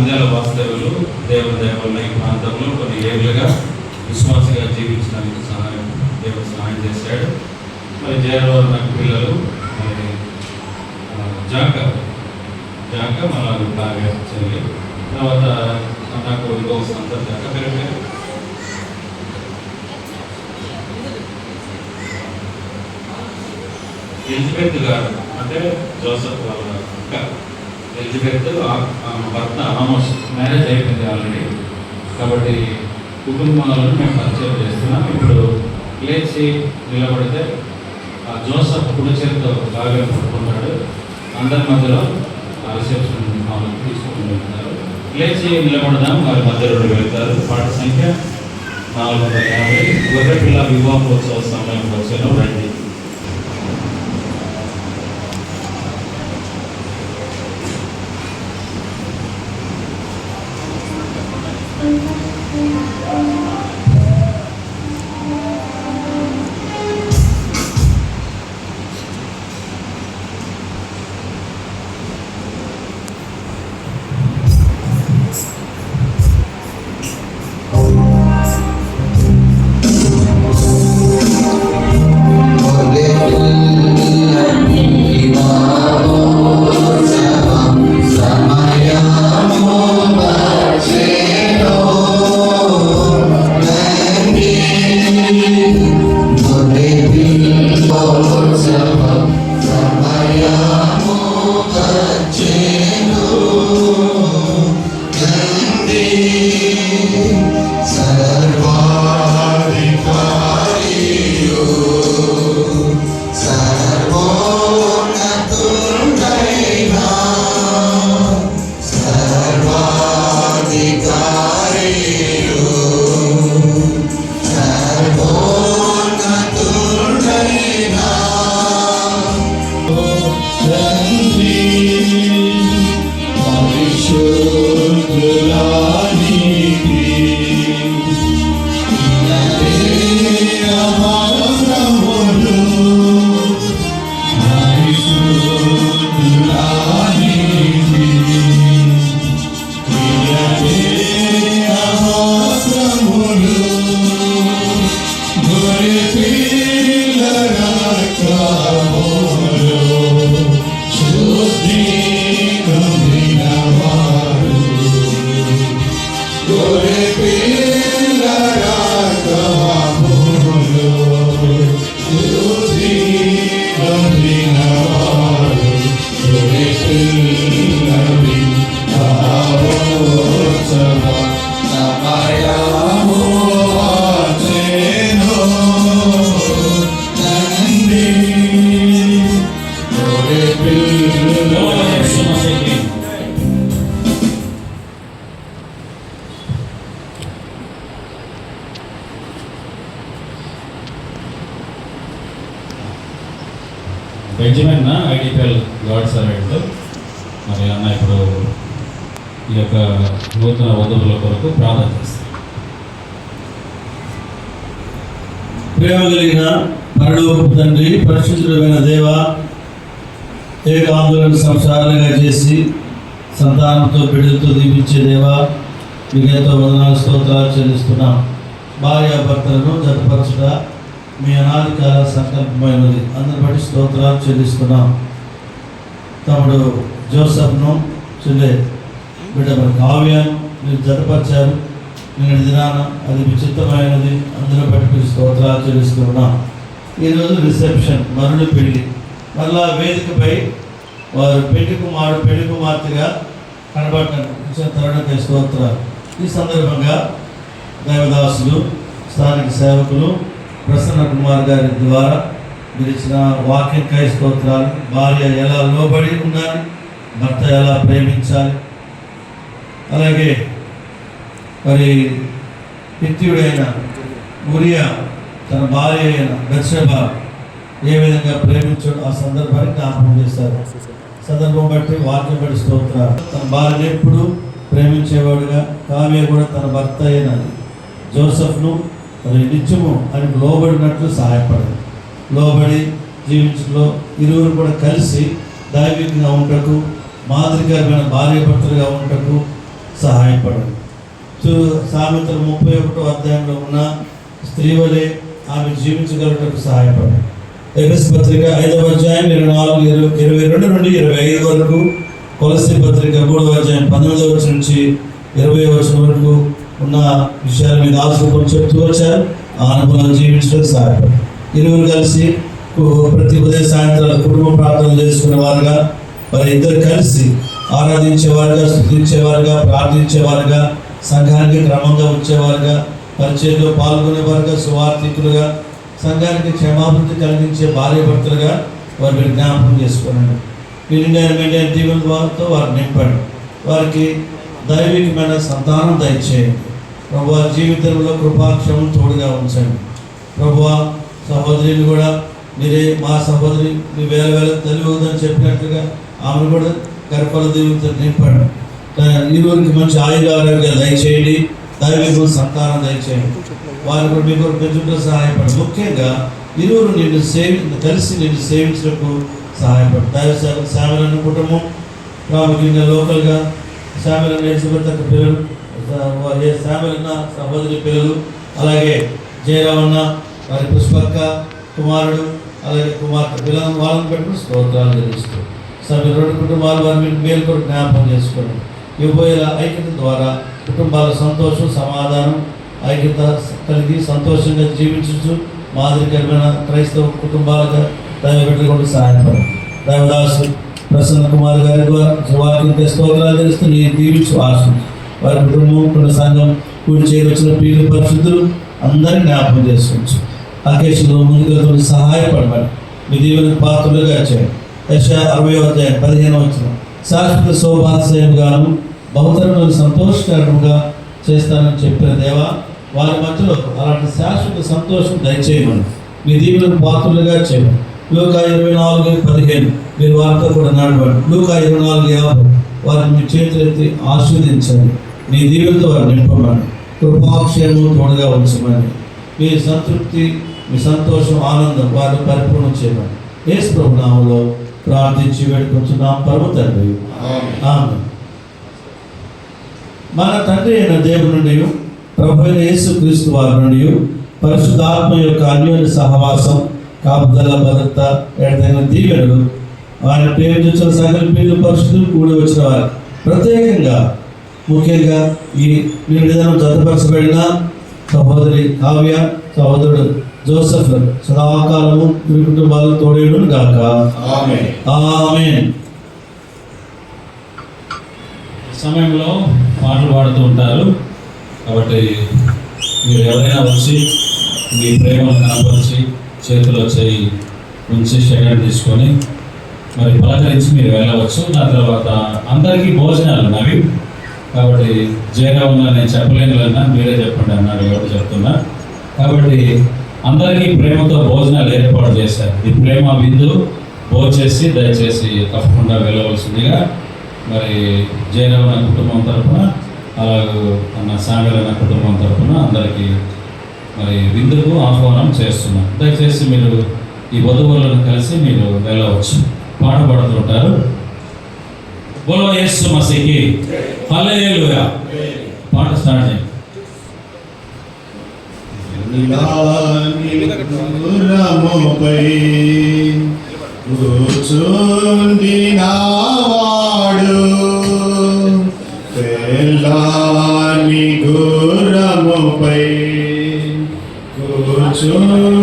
నంద్యాల వాసుదేవులు దేవుని దయ వల్ల ఈ ప్రాంతంలో కొన్ని ఏళ్ళుగా విశ్వాసంగా జీవించడానికి దేవుడు సహాయం చేశాడు. మరి జయవారు నాకు పిల్లలు మరి జాక మళ్ళీ కావ్య చెల్లి, తర్వాత నాకు ఇంకో సంత జాక పేరు ఎలిజబెత్ గారు, అంటే జోసఫ్ వాళ్ళ అక్క ఎలిజబెత్. భర్త ఆమోస్ మ్యారేజ్ అయిపోయింది ఆల్రెడీ. కాబట్టి కుటుంబాలను మేము పరిచయం చేస్తున్నాం. ఇప్పుడు లేచి నిలబడితే జోసఫ్ కుడిచేరితో బాగా పడుకున్నాడు. అందరి మధ్యలో రిసెప్షన్ హాల్కి తీసుకుని వెళ్తారు. లేచి నిలబడదాం, వారి మధ్యలో వెళ్తారు. వాటి సంఖ్య 450. గొర్రెపిల్ల వివాహోత్సవ సమయం వచ్చేలో రండి. Benjamin IDPL God servant. మరి అన్న ఇప్పుడు ఈ యొక్క నూతన వధువుల కొరకు ప్రార్థన చేస్తాం. ప్రేమ కలిగిన పరలోకపు తండ్రి, పరిశుద్ధుడైన దేవ, ఏకాంతులను సంసారంగా చేసి సంతానంతో బిడ్డలతో దీపించే దేవా, మీకు ఎంతో వందనాలు స్తోత్రాలు చెల్లిస్తున్నాం. భార్యాభర్తలను జతపరచుట మీ అనాది కాల సంకల్పమైనది. అందరి బట్టి స్తోత్రాలు చెల్లిస్తున్నాం. తమ్ముడు జోసఫ్ను, చెల్లె బిడ్డ మరి కావ్యాన్ని మీరు జతపరిచారు. నేను దినాన అది విచిత్రమైనది. అందరూ బట్టి మీరు స్తోత్రాలు చెల్లిస్తున్నాం. ఈరోజు రిసెప్షన్, మరుడు పెళ్లి. మళ్ళా వేదికపై వారు పెళ్లి కుమార్తెగా కనబడటం ఇచ్చిన తరుణంపై స్తోత్రాలు. ఈ సందర్భంగా దైవదాసులు, స్థానిక సేవకులు ప్రసన్న కుమార్ గారి ద్వారా మీరు ఇచ్చిన వాక్యంకై స్తోత్రాలు. భార్య ఎలా లోబడి ఉండాలి, భర్త ఎలా ప్రేమించాలి, అలాగే మరి హిత్తీయుడైన ఉరియా తన భార్య అయిన బత్షెబ ఏ విధంగా ప్రేమించాడు ఆ సందర్భాన్ని జ్ఞాపకం చేస్తారు. సందర్భం బట్టి వాక్యం బట్టి స్తోత్రాలు. తన భార్యను ఎప్పుడు ప్రేమించేవాడుగా, కావ్య కూడా తన భర్త అయిన జోసఫ్ను మరి నిత్యము ఆయనకు లోబడినట్లు సహాయపడదు. లోబడి జీవించడంలో ఇరువురు కూడా కలిసి దైవికంగా ఉండటకు, మాదిరికరమైన భార్య భర్తలుగా ఉండటకు సహాయపడండి. సామెతలు 31వ అధ్యాయంలో ఉన్న స్త్రీ వలె ఆమె జీవించగలటకు సహాయపడండి. ఎఫెసీ పత్రిక 5వ అధ్యాయం 22 నుండి 25 వరకు, కొలస్సీ పత్రిక 3వ అధ్యాయం 19వ వచనం నుంచి 20వ వచనం వరకు ఉన్న విషయాల మీద ఆసక్తి చెప్తూ వచ్చారు. ఆ అనుభవాలు జీవించడానికి సహాయపడండి. ఇరువురు కలిసి ప్రతి ఉదయం సాయంత్రాలు కుటుంబ ప్రార్థనలు చేసుకునే వారుగా, మరి ఇద్దరు కలిసి ఆరాధించేవారుగా, స్తుతించేవారుగా, ప్రార్థించేవారుగా, సంఘానికి క్రమంగా వచ్చేవారుగా, పరిచయంలో పాల్గొనేవారుగా, సువార్థికులుగా, సంఘానికి క్షమాభివృద్ధి కలిగించే భార్యాభర్తలుగా వారు మీరు జ్ఞాపకం చేసుకోనండి. మెండైన దీవెన వారితో వారు నింపండి. వారికి దైవికమైన సంతానం దయచేయండి. ప్రభువా, జీవితంలో కృపాక్షమం తోడుగా ఉంచండి. ప్రభువా, సహోదరిని కూడా మీరే మా సహోదరి మీ వేల తెలియదని చెప్పినట్లుగా ఆమెను కూడా గర్భల దీవులతో నింపండి. ఇరువురికి మంచి ఆరోగ్యాలు దయచేయండి. దైవిక సంతానం దయచేయండి. వారు కూడా మీకు పెంచుటకు సహాయపడి, ముఖ్యంగా ఇరువురు కలిసి నిన్ను సేవించడానికి సహాయపడి, దైవ సేవలను కుటుంబం ప్రాముఖ్యంగా లోకల్గా సేవలను నేర్చుకుంటున్న పిల్లలు, సేవలున్న సహోదరి పిల్లలు, అలాగే జయరామన్న, వారి పుష్పక్క కుమారుడు, అలాగే కుమార్తె పిల్లలను వాళ్ళని పెట్టుకుని స్తోత్రాలు తెలుస్తూ సభ్యులు 2 కుటుంబాలు వారి మేలు కూడా జ్ఞాపకం చేసుకోండి. ఇవ్వబోయే ఐక్యత ద్వారా కుటుంబాల సంతోషం, సమాధానం, ఐక్యత కలిగి సంతోషంగా జీవించు మాదిరికరమైన క్రైస్తవ కుటుంబాలుగా దైవ బిడ్డలు కూడా సహాయపడండి. దైవదాసు ప్రసన్న కుమార్ గారి ద్వారా వారికి స్తోత్రాలు తెలుస్తూ నీ దీవించు ఆశించు. వారి కుటుంబం, సంఘం, కూడి చేరొచ్చిన ప్రియులు, పరిశుద్ధులు అందరినీ జ్ఞాపకం చేసుకోవచ్చు. అకేషన్లో ముందుకు సహాయపడమని మీ దీవెన పాత్రలుగా చేయండి. యెషయా 60వ అధ్యాయం 15వ వచనం, శాశ్వత శోభాశ్రయముగాను బహుతరమైన సంతోషకరముగా చేస్తానని చెప్పిన దేవా, వారి మధ్యలో అలాంటి శాశ్వత సంతోషం దయచేయమని మీ దీవెన పాత్రలుగా చేయండి. లూకా 24:15 మీరు వారితో కూడా నడవండి. లూకా 24:50 వారిని మీ చేతులెత్తి ఆశీర్వదించండి. మీ దీవెనతో వారిని నింపమని, కృపాక్షేమం తోడుగా ఉంచమని, మీ సంతృప్తి, మీ సంతోషం, ఆనందం వారిని పరిపూర్ణం చేయమని యేసు ప్రభు నామములో ప్రార్థించి వేడుకొంచున్నాం పరమ తండ్రి. ఆమేన్. మన తండ్రి అయిన దేవుని నుండి, ప్రభు అయిన యేసు క్రీస్తు వారి నుండి, పరిశుద్ధాత్మ యొక్క అన్యోన్య సహవాసం, కాపుదల, భద్రత, ఏదైనా దీవెనలు వారిని ప్రేమించిన సకల ప్రియులు పరిశుద్ధులు కూడి వచ్చిన వారు, ప్రత్యేకంగా ముఖ్యంగా ఈ విధానం జతపరచబడిన సహోదరి కావ్య, సహోదరుడు జోసెఫ్ సదాకాలము మీ కుటుంబాలు తోడేయును గాక. ఆమేన్. ఆమేన్. సమయంలో పాటలు పాడుతూ ఉంటారు కాబట్టి మీరు ఎవరైనా వచ్చి మీ ప్రేమను కనపరిచి చేతిలో చేయి ఉంచి షేర్ తీసుకొని మరి పలకరించి మీరు వెళ్ళవచ్చు. దాని తర్వాత అందరికీ భోజనాలు ఉన్నవి కాబట్టి జయరావు నేను చెప్పలేను అన్నా మీరే చెప్పండి అన్నారు ఎవరు చెప్తున్నా. కాబట్టి అందరికీ ప్రేమతో భోజనాలు ఏర్పాటు చేశారు. ఈ ప్రేమ విందు భోంచేసి దయచేసి తప్పకుండా వెళ్ళవలసిందిగా మరి జయరావు అన్న కుటుంబం తరఫున, అలాగే అన్న సాగర్ అన్న కుటుంబం తరఫున అందరికీ మరి విందుకు ఆహ్వానం చేస్తున్నాం. దయచేసి మీరు ఈ వధువులను కలిసి మీరు వెళ్ళవచ్చు. పాట పాడుతుంటారు. బోలో యేసు మసీహి హల్లెలూయా. పాట స్టార్ట్ చేయండి. గుర్రముపై కూర్చుండినవాడు, తెల్లని గుర్రముపై కూర్చుండినవాడు,